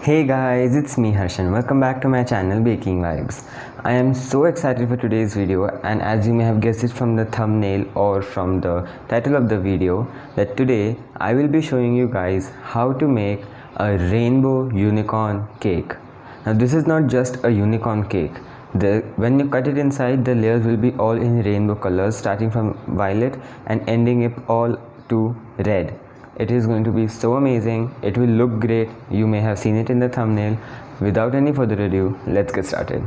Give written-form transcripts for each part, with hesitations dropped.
Hey guys, it's me Harshan. Welcome back to my channel Baking Vibes. I am so excited for today's video, and as you may have guessed it from the thumbnail or from the title of the video, that today I will be showing you guys how to make a rainbow unicorn cake. Now this is not just a unicorn cake. When you cut it inside, the layers will be all in rainbow colors, starting from violet and ending it all to red. It is going to be so amazing. It will look great. You may have seen it in the thumbnail. Without any further ado, let's get started.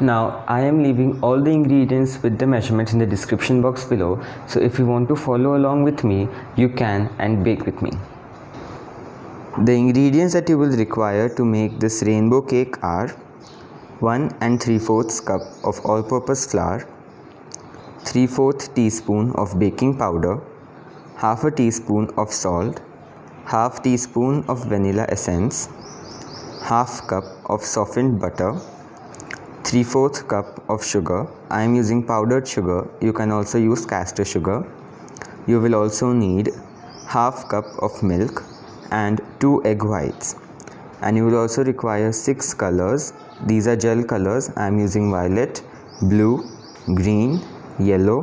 Now I am leaving all the ingredients with the measurements in the description box below, so if you want to follow along with me, you can and bake with me. The ingredients that you will require to make this rainbow cake are 1 3/4 cup of all-purpose flour, 3/4 teaspoon of baking powder, half a teaspoon of salt, half teaspoon of vanilla essence, half cup of softened butter, 3/4 cup of sugar. I am using powdered sugar. You can also use caster sugar. You will also need half cup of milk and 2 egg whites. And you will also require 6 colors. These are gel colors. I am using violet, blue, green, yellow,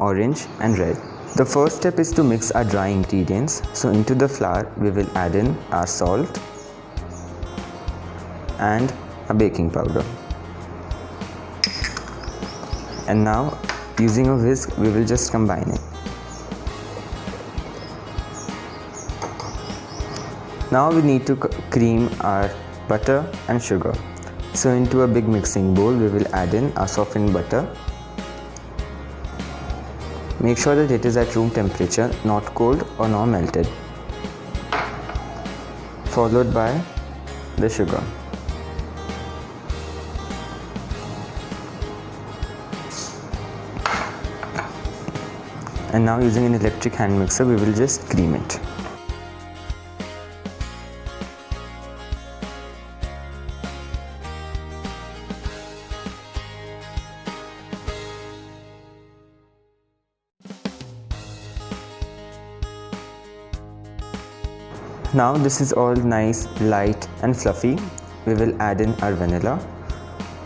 orange and red. The first step is to mix our dry ingredients. So into the flour we will add in our salt and a baking powder. And now using a whisk we will just combine it. Now we need to cream our butter and sugar. So into a big mixing bowl we will add in our softened butter. Make sure that it is at room temperature, not cold or not melted. Followed by the sugar. And now using an electric hand mixer we will just cream it. Now this is all nice, light and fluffy. We will add in our vanilla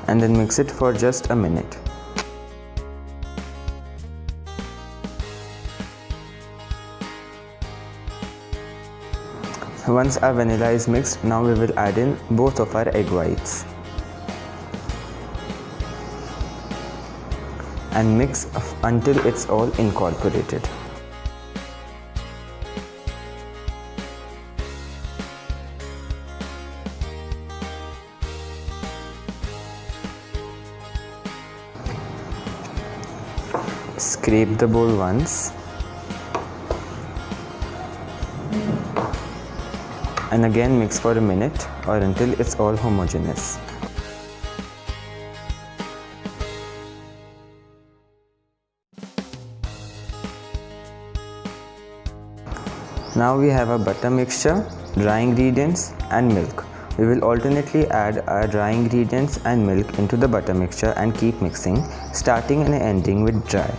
and then mix it for just a minute. Once our vanilla is mixed, now we will add in both of our egg whites and mix until it's all incorporated. Scrape the bowl once and again mix for a minute or until it's all homogeneous. Now we have a butter mixture, dry ingredients and milk. We will alternately add our dry ingredients and milk into the butter mixture and keep mixing, starting and ending with dry.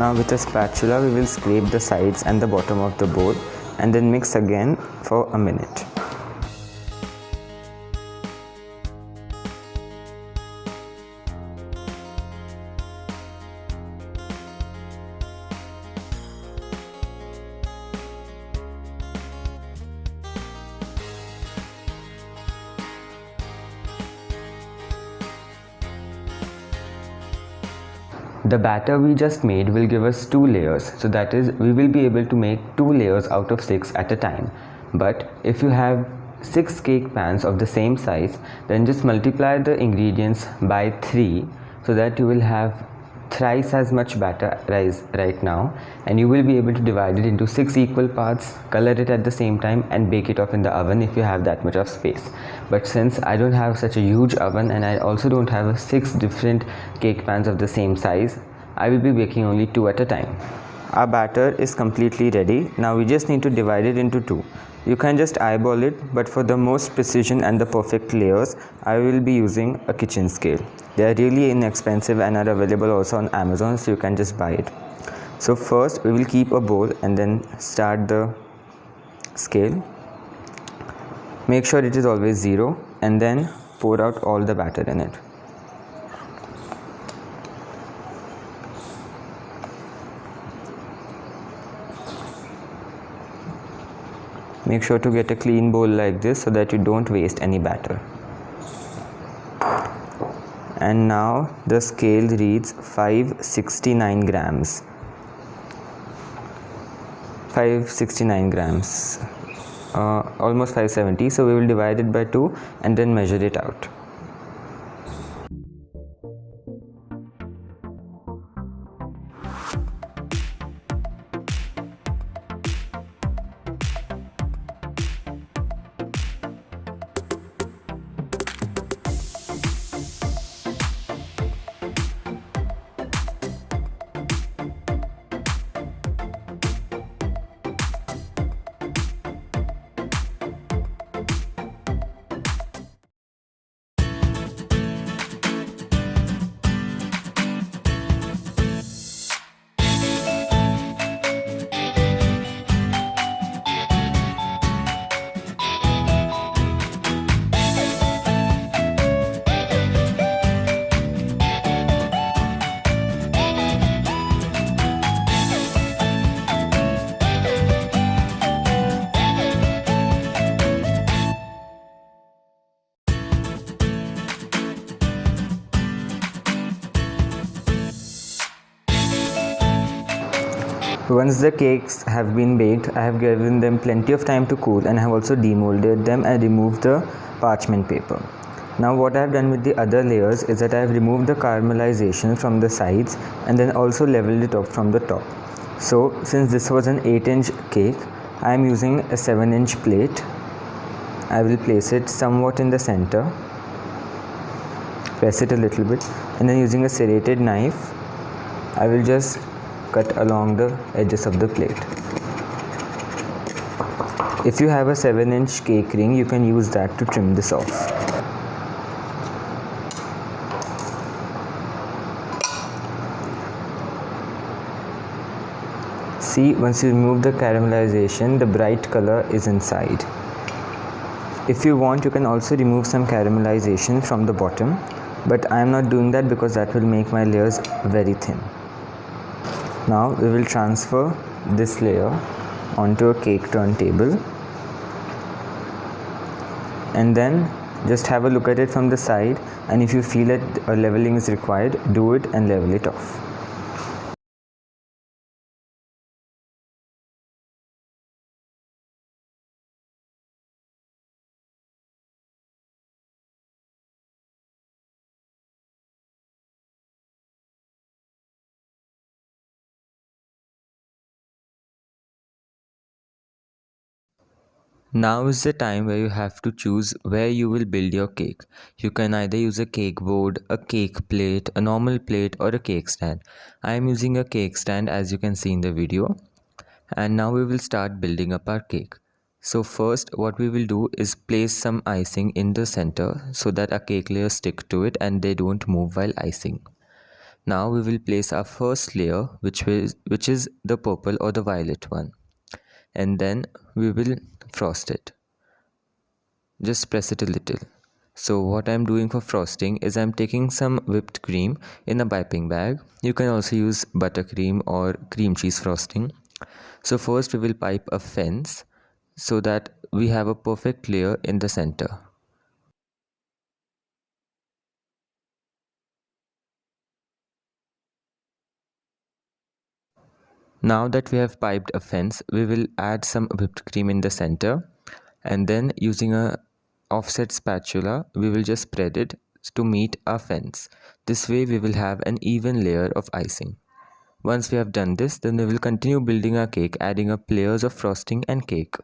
Now with a spatula we will scrape the sides and the bottom of the bowl and then mix again for a minute. The batter we just made will give us 2 layers, so that is we will be able to make 2 layers out of 6 at a time. But if you have 6 cake pans of the same size, then just multiply the ingredients by 3 so that you will have thrice as much batter right now, and you will be able to divide it into 6 equal parts, color it at the same time, and bake it off in the oven if you have that much of space. But since I don't have such a huge oven and I also don't have 6 different cake pans of the same size, I will be baking only 2 at a time. Our batter is completely ready. Now we just need to divide it into 2. You can just eyeball it, but for the most precision and the perfect layers, I will be using a kitchen scale. They are really inexpensive and are available also on Amazon, so you can just buy it. So first we will keep a bowl and then start the scale. Make sure it is always 0 and then pour out all the batter in it. Make sure to get a clean bowl like this so that you don't waste any batter. And now the scale reads 569 grams. 569 grams. Almost 570. So we will divide it by 2 and then measure it out. Once the cakes have been baked, I have given them plenty of time to cool and I have also demolded them and removed the parchment paper. Now what I have done with the other layers is that I have removed the caramelization from the sides and then also leveled it up from the top. So since this was an 8-inch cake, I am using a 7-inch plate. I will place it somewhat in the center, press it a little bit, and then using a serrated knife, I will just cut along the edges of the plate. If you have a 7-inch cake ring, you can use that to trim this off. See, once you remove the caramelization, the bright color is inside. If you want, you can also remove some caramelization from the bottom, but I am not doing that because that will make my layers very thin. Now we will transfer this layer onto a cake turntable and then just have a look at it from the side, and if you feel that a leveling is required, do it and level it off. Now is the time where you have to choose where you will build your cake. You can either use a cake board, a cake plate, a normal plate, or a cake stand. I am using a cake stand as you can see in the video. And now we will start building up our cake. So first what we will do is place some icing in the center so that our cake layers stick to it and they don't move while icing. Now we will place our first layer which is the purple or the violet one, and then we will frost it. Just press it a little. So what I'm doing for frosting is I'm taking some whipped cream in a piping bag. You can also use buttercream or cream cheese frosting. So first we will pipe a fence so that we have a perfect layer in the center. Now that we have piped a fence, we will add some whipped cream in the center And then using a offset spatula, we will just spread it to meet our fence. This way we will have an even layer of icing. Once we have done this, then we will continue building our cake, adding up layers of frosting and cake.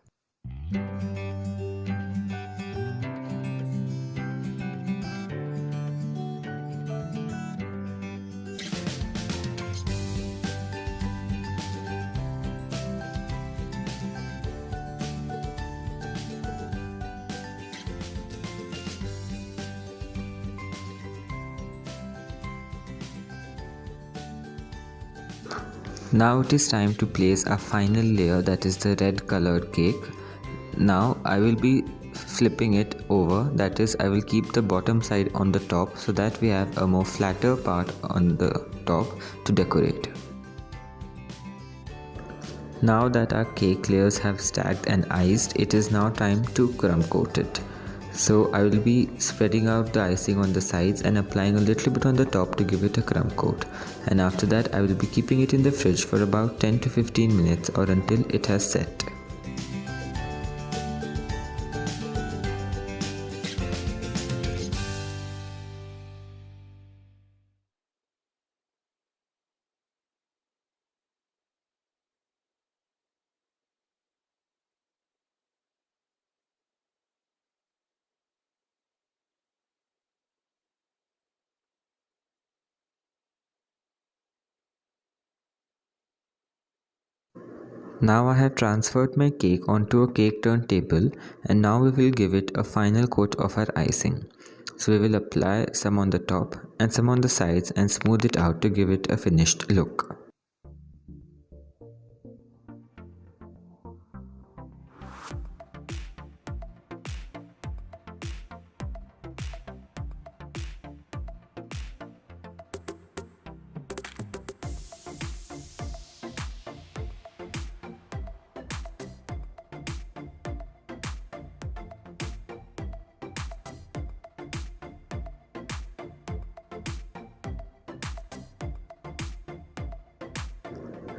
Now it is time to place a final layer, that is the red colored cake. Now I will be flipping it over, that is I will keep the bottom side on the top so that we have a more flatter part on the top to decorate. Now that our cake layers have stacked and iced, it is now time to crumb coat it. So I will be spreading out the icing on the sides and applying a little bit on the top to give it a crumb coat. And after that I will be keeping it in the fridge for about 10 to 15 minutes or until it has set. Now I have transferred my cake onto a cake turntable, and now we will give it a final coat of our icing. So we will apply some on the top and some on the sides and smooth it out to give it a finished look.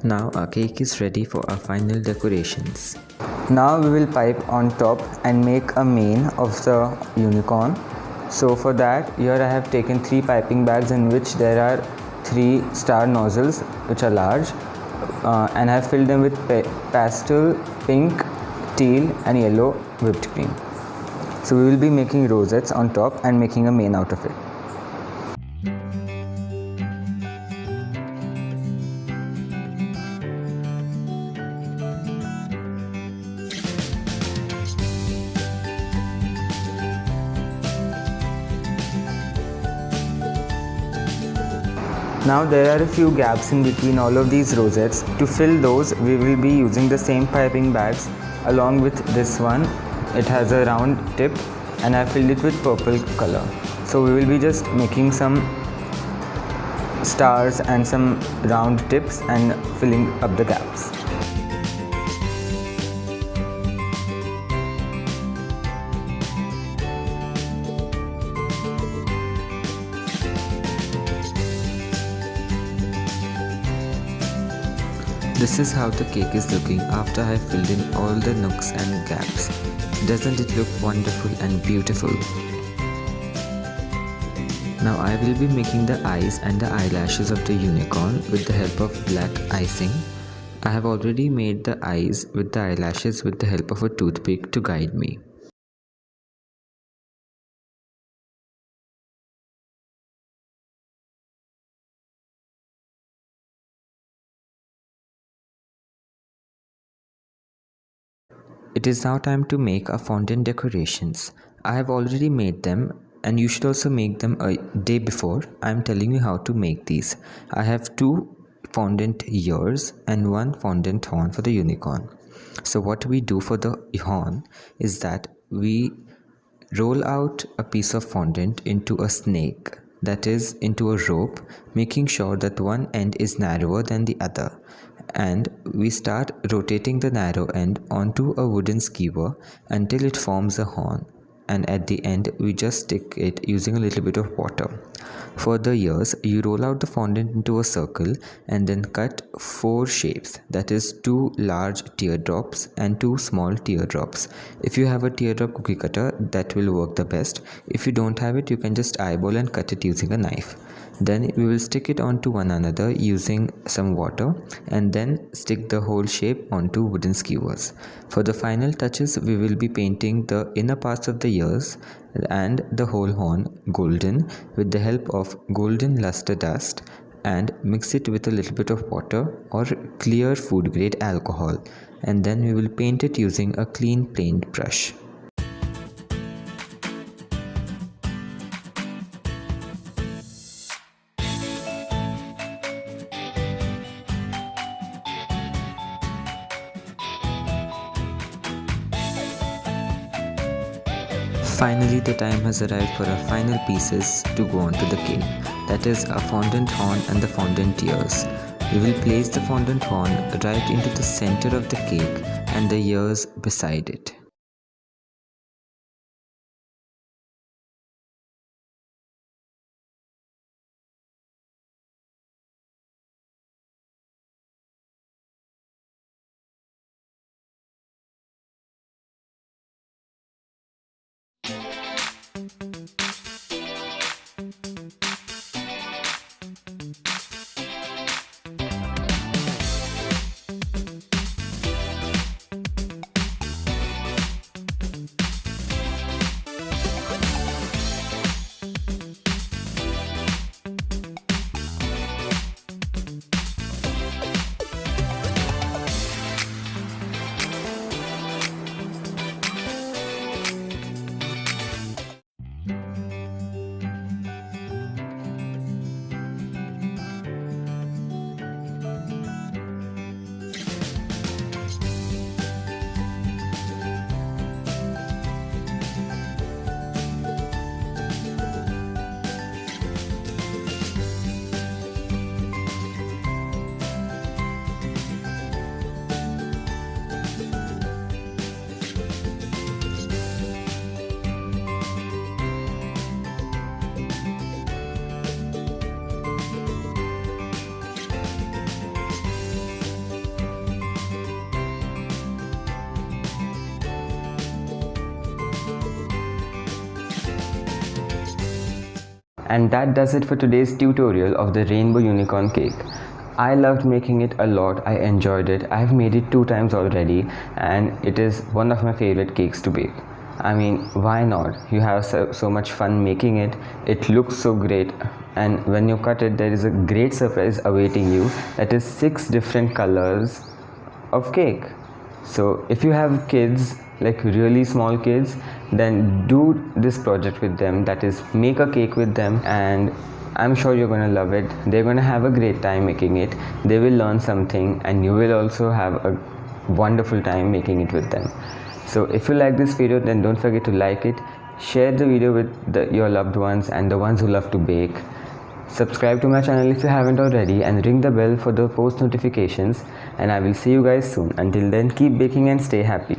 Now our cake is ready for our final decorations. Now we will pipe on top and make a mane of the unicorn. So for that, here I have taken 3 piping bags in which there are 3 star nozzles which are large, and I have filled them with pastel, pink, teal and yellow whipped cream. So we will be making rosettes on top and making a mane out of it. Now there are a few gaps in between all of these rosettes. To fill those, we will be using the same piping bags along with this one. It has a round tip and I filled it with purple color. So we will be just making some stars and some round tips and filling up the gaps. This is how the cake is looking after I have filled in all the nooks and gaps. Doesn't it look wonderful and beautiful? Now I will be making the eyes and the eyelashes of the unicorn with the help of black icing. I have already made the eyes with the eyelashes with the help of a toothpick to guide me. It is now time to make our fondant decorations. I have already made them and you should also make them a day before. I am telling you how to make these. I have 2 fondant ears and 1 fondant horn for the unicorn. So what we do for the horn is that we roll out a piece of fondant into a snake, that is into a rope, making sure that one end is narrower than the other, and we start rotating the narrow end onto a wooden skewer until it forms a horn. and at the end we just stick it using a little bit of water. For the ears, you roll out the fondant into a circle and then cut 4 shapes, that is 2 large teardrops and 2 small teardrops. If you have a teardrop cookie cutter, that will work the best. If you don't have it, you can just eyeball and cut it using a knife. Then we will stick it onto one another using some water and then stick the whole shape onto wooden skewers. For the final touches, we will be painting the inner parts of the ears and the whole horn golden with the help of golden luster dust, and mix it with a little bit of water or clear food grade alcohol, and then we will paint it using a clean paint brush. Finally, the time has arrived for our final pieces to go onto the cake, that is a fondant horn and the fondant ears. We will place the fondant horn right into the center of the cake and the ears beside it. And that does it for today's tutorial of the rainbow unicorn cake. I loved making it a lot. I enjoyed it. I've made it 2 times already and it is one of my favorite cakes to bake. I mean, why not? You have so much fun making it. It looks so great, and when you cut it, there is a great surprise awaiting you. That is 6 different colors of cake. So if you have kids, like really small kids, then do this project with them, that is make a cake with them, and I'm sure you're gonna love it. They're gonna have a great time making it. They will learn something and you will also have a wonderful time making it with them. So if you like this video, then don't forget to like it, share the video with your loved ones and the ones who love to bake. Subscribe to my channel if you haven't already and ring the bell for the post notifications, and I will see you guys soon. Until then, keep baking and stay happy.